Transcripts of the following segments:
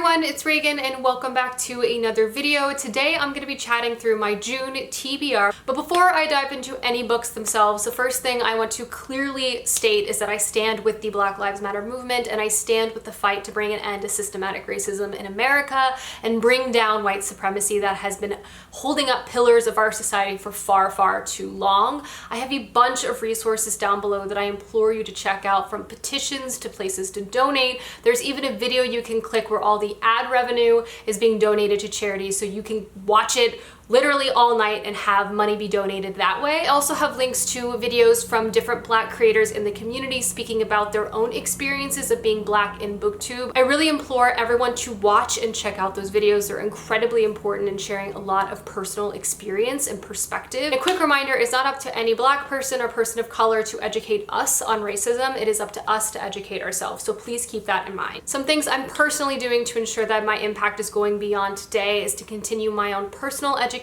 everyone, it's Reagan and welcome back to another video. Today I'm going to be chatting through my June TBR. But before I dive into any books themselves, the first thing I want to clearly state is that I stand with the Black Lives Matter movement and I stand with the fight to bring an end to systematic racism in America and bring down white supremacy that has been holding up pillars of our society for far, far too long. I have a bunch of resources down below that I implore you to check out, from petitions to places to donate. There's even a video you can click where all the ad revenue is being donated to charities, so you can watch it literally all night and have money be donated that way. I also have links to videos from different Black creators in the community speaking about their own experiences of being Black in booktube. I really implore everyone to watch and check out those videos. They're incredibly important in sharing a lot of personal experience and perspective. A quick reminder, it's not up to any Black person or person of color to educate us on racism. It is up to us to educate ourselves, so please keep that in mind. Some things I'm personally doing to ensure that my impact is going beyond today is to continue my own personal education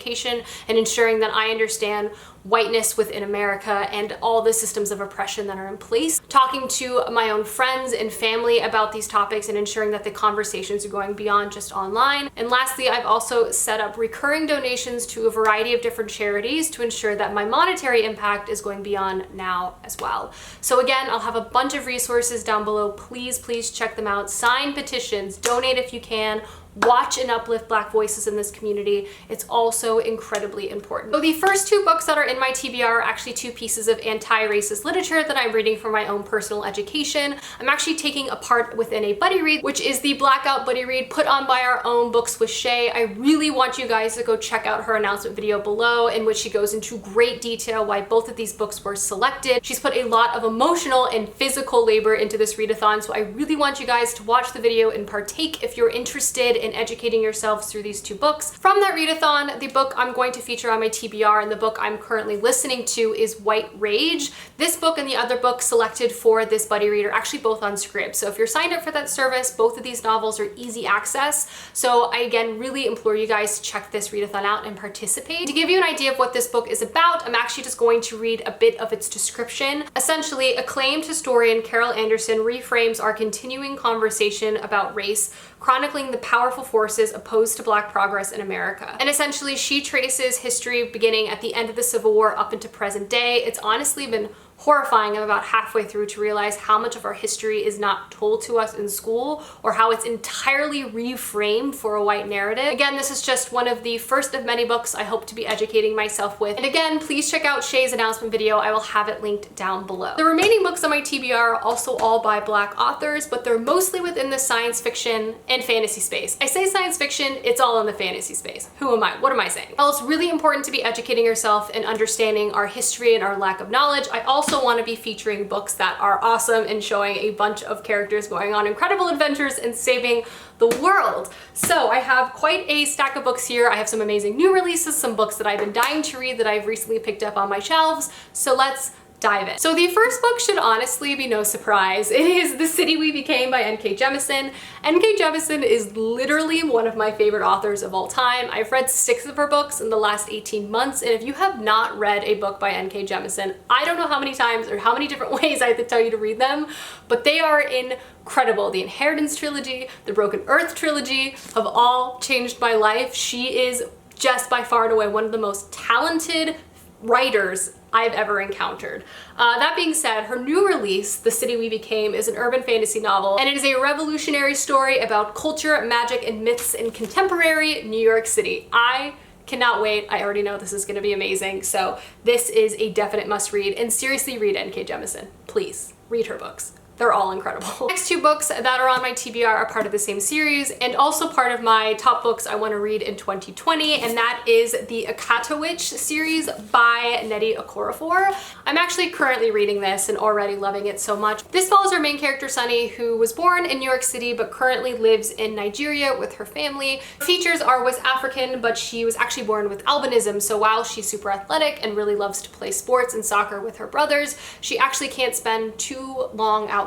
and ensuring that I understand whiteness within America and all the systems of oppression that are in place. Talking to my own friends and family about these topics and ensuring that the conversations are going beyond just online. And lastly, I've also set up recurring donations to a variety of different charities to ensure that my monetary impact is going beyond now as well. So again, I'll have a bunch of resources down below. Please check them out. Sign petitions, donate if you can. Watch and uplift Black voices in this community. It's also incredibly important. So the first two books that are in my TBR are actually two pieces of anti-racist literature that I'm reading for my own personal education. I'm actually taking a part within a buddy read, which is the Blackout buddy read put on by our own Books with Shay. I really want you guys to go check out her announcement video below, in which she goes into great detail why both of these books were selected. She's put a lot of emotional and physical labor into this readathon, so I really want you guys to watch the video and partake if you're interested in educating yourselves through these two books. From that readathon, the book I'm going to feature on my TBR and the book I'm currently listening to is White Rage. This book and the other book selected for this buddy read are actually both on Scribd. So if you're signed up for that service, both of these novels are easy access. So I again really implore you guys to check this readathon out and participate. To give you an idea of what this book is about, I'm actually just going to read a bit of its description. Essentially, acclaimed historian Carol Anderson reframes our continuing conversation about race, chronicling the powerful forces opposed to Black progress in America. And essentially, she traces history beginning at the end of the Civil War up into present day. It's honestly been horrifying. I'm about halfway through to realize how much of our history is not told to us in school, or how it's entirely reframed for a white narrative. Again, this is just one of the first of many books I hope to be educating myself with. And again, please check out Shay's announcement video. I will have it linked down below. The remaining books on my TBR are also all by Black authors, but they're mostly within the science fiction and fantasy space. I say science fiction, it's all in the fantasy space. Who am I? What am I saying? Well, it's really important to be educating yourself and understanding our history and our lack of knowledge. I also want to be featuring books that are awesome and showing a bunch of characters going on incredible adventures and saving the world. So I have quite a stack of books here. I have some amazing new releases, some books that I've been dying to read that I've recently picked up on my shelves. So let's dive in. So the first book should honestly be no surprise. It is The City We Became by N.K. Jemisin. N.K. Jemisin is literally one of my favorite authors of all time. I've read 6 of her books in the last 18 months, and if you have not read a book by N.K. Jemisin, I don't know how many times or how many different ways I have to tell you to read them, but they are incredible. The Inheritance trilogy, the Broken Earth trilogy have all changed my life. She is just by far and away one of the most talented writers I've ever encountered. That being said, her new release, The City We Became, is an urban fantasy novel, and it is a revolutionary story about culture, magic, and myths in contemporary New York City. I cannot wait. I already know this is going to be amazing. So this is a definite must read, and seriously read N.K. Jemisin. Please read her books. They're all incredible. Next two books that are on my TBR are part of the same series and also part of my top books I want to read in 2020, and that is the Akata Witch series by Nnedi Okorafor. I'm actually currently reading this and already loving it so much. This follows our main character Sunny, who was born in New York City but currently lives in Nigeria with her family. Her features are West African, but she was actually born with albinism, so while she's super athletic and really loves to play sports and soccer with her brothers, she actually can't spend too long outside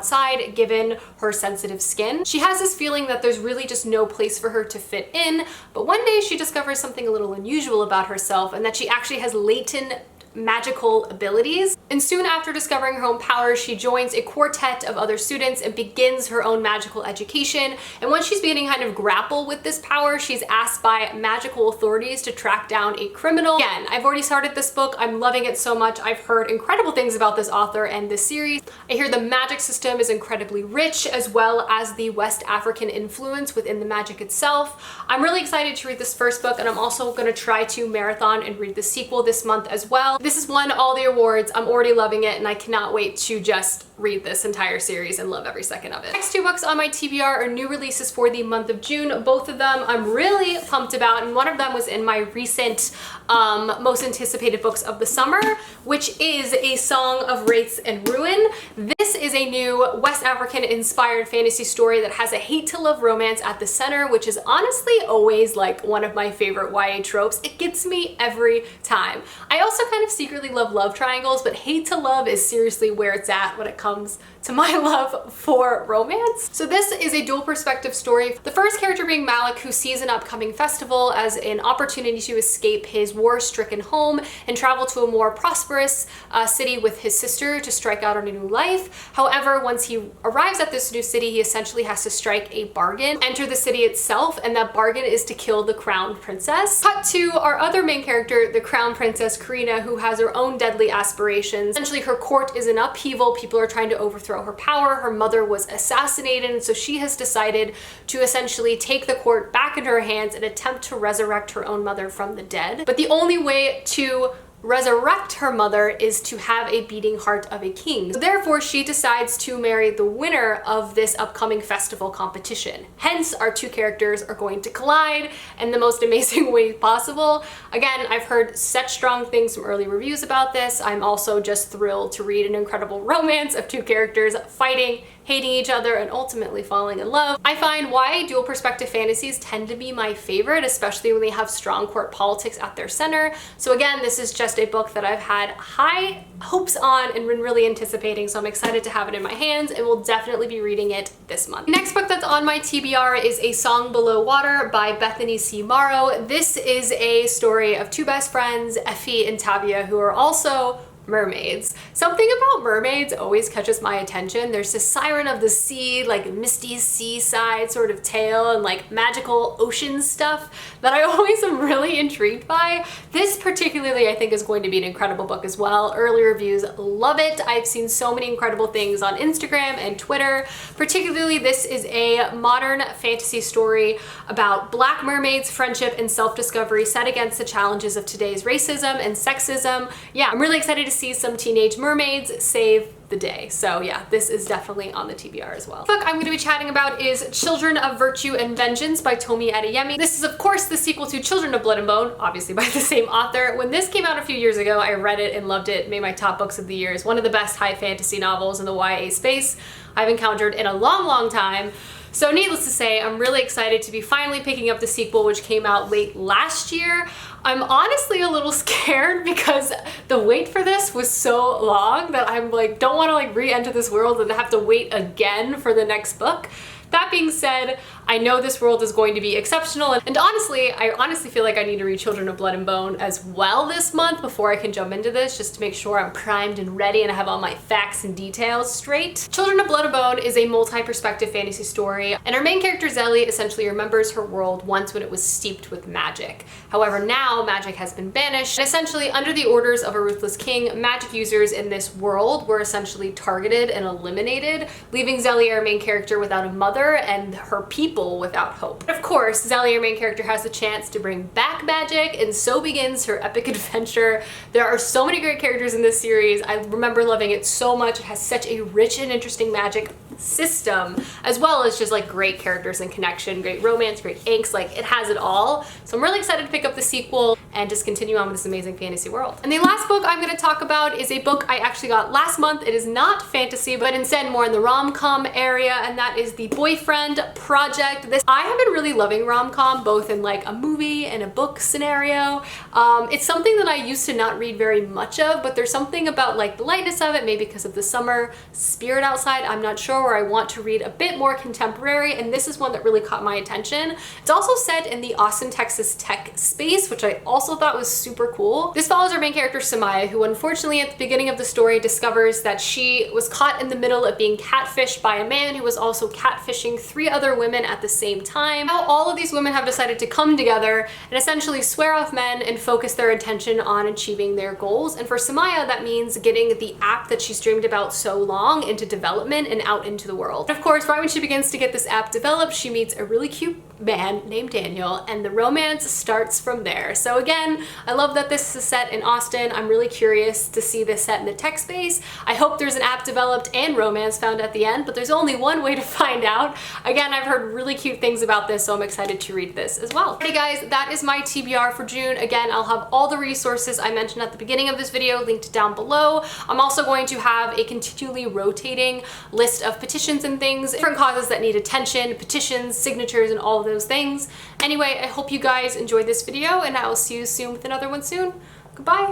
given her sensitive skin. She has this feeling that there's really just no place for her to fit in, but one day she discovers something a little unusual about herself, and that she actually has latent magical abilities. And soon after discovering her own powers, she joins a quartet of other students and begins her own magical education. And once she's beginning kind of grapple with this power, she's asked by magical authorities to track down a criminal. Again, I've already started this book. I'm loving it so much. I've heard incredible things about this author and this series. I hear the magic system is incredibly rich, as well as the West African influence within the magic itself. I'm really excited to read this first book, and I'm also going to try to marathon and read the sequel this month as well. This has won all the awards. I'm already loving it, and I cannot wait to just read this entire series and love every second of it. Next two books on my TBR are new releases for the month of June. Both of them I'm really pumped about, and one of them was in my recent most anticipated books of the summer, which is A Song of Wraiths and Ruin. This is a new West African inspired fantasy story that has a hate to love romance at the center, which is honestly always like one of my favorite YA tropes. It gets me every time. I also kind of secretly love love triangles, but hate to love is seriously where it's at when it comes to my love for romance. So this is a dual perspective story. The first character being Malik, who sees an upcoming festival as an opportunity to escape his war-stricken home and travel to a more prosperous city with his sister to strike out on a new life. However, once he arrives at this new city, he essentially has to strike a bargain, enter the city itself, and that bargain is to kill the crown princess. Cut to our other main character, the crown princess Karina, who has her own deadly aspirations. Essentially, her court is in upheaval. People are trying to overthrow her power. Her mother was assassinated, and so she has decided to essentially take the court back into her hands and attempt to resurrect her own mother from the dead. But the only way to resurrect her mother is to have a beating heart of a king. So therefore, she decides to marry the winner of this upcoming festival competition. Hence, our two characters are going to collide in the most amazing way possible. Again, I've heard such strong things from early reviews about this. I'm also just thrilled to read an incredible romance of two characters fighting, hating each other, and ultimately falling in love. I find YA dual perspective fantasies tend to be my favorite, especially when they have strong court politics at their center. So again, this is just a book that I've had high hopes on and been really anticipating, so I'm excited to have it in my hands and will definitely be reading it this month. The next book that's on my TBR is A Song Below Water by Bethany C. Morrow. This is a story of two best friends, Effie and Tavia, who are also mermaids. Something about mermaids always catches my attention. There's this siren of the sea, like misty seaside sort of tale and like magical ocean stuff that I always am really intrigued by. This particularly I think is going to be an incredible book as well. Early reviews love it. I've seen so many incredible things on Instagram and Twitter. Particularly, this is a modern fantasy story about Black mermaids, friendship, and self-discovery set against the challenges of today's racism and sexism. Yeah, I'm really excited to see some teenage mermaids save the day. So yeah, this is definitely on the TBR as well. The book I'm going to be chatting about is Children of Virtue and Vengeance by Tomi Adeyemi. This is of course the sequel to Children of Blood and Bone, obviously by the same author. When this came out a few years ago, I read it and loved it, made my top books of the year. It's one of the best high fantasy novels in the YA space I've encountered in a long time. So needless to say, I'm really excited to be finally picking up the sequel, which came out late last year. I'm honestly a little scared because the wait for this was so long that I'm like, don't want to like re-enter this world and have to wait again for the next book. That being said, I know this world is going to be exceptional, and honestly, I honestly feel like I need to read Children of Blood and Bone as well this month before I can jump into this, just to make sure I'm primed and ready and I have all my facts and details straight. Children of Blood and Bone is a multi-perspective fantasy story, and our main character Zelly essentially remembers her world once when it was steeped with magic. However, now magic has been banished, and essentially under the orders of a ruthless king, magic users in this world were essentially targeted and eliminated, leaving Zelly, our main character, without a mother and her people without hope. Of course, Zelly, our main character, has the chance to bring back magic, and so begins her epic adventure. There are so many great characters in this series. I remember loving it so much. It has such a rich and interesting magic system, as well as just like great characters and connection, great romance, great angst, like it has it all. So I'm really excited to pick up the sequel and just continue on with this amazing fantasy world. And the last book I'm going to talk about is a book I actually got last month. It is not fantasy, but instead more in the rom-com area, and that is The Boyfriend Project. I have been really loving rom-com, both in like a movie and a book scenario. It's something that I used to not read very much of, but there's something about like the lightness of it, maybe because of the summer spirit outside, I'm not sure, where I want to read a bit more contemporary, and this is one that really caught my attention. It's also set in the Austin, Texas tech space, which I also also thought was super cool. This follows our main character Samaya, who unfortunately at the beginning of the story discovers that she was caught in the middle of being catfished by a man who was also catfishing 3 other women at the same time. Now all of these women have decided to come together and essentially swear off men and focus their attention on achieving their goals. And for Samaya, that means getting the app that she's dreamed about so long into development and out into the world. And of course, right when she begins to get this app developed, she meets a really cute man named Daniel, and the romance starts from there. So again, I love that this is set in Austin. I'm really curious to see this set in the tech space. I hope there's an app developed and romance found at the end, but there's only one way to find out. Again, I've heard really cute things about this, so I'm excited to read this as well. Hey guys, that is my TBR for June. Again, I'll have all the resources I mentioned at the beginning of this video linked down below. I'm also going to have a continually rotating list of petitions and things, different causes that need attention, petitions, signatures, and all of those things. Anyway, I hope you guys enjoyed this video, and I will see you soon with another one soon. Goodbye.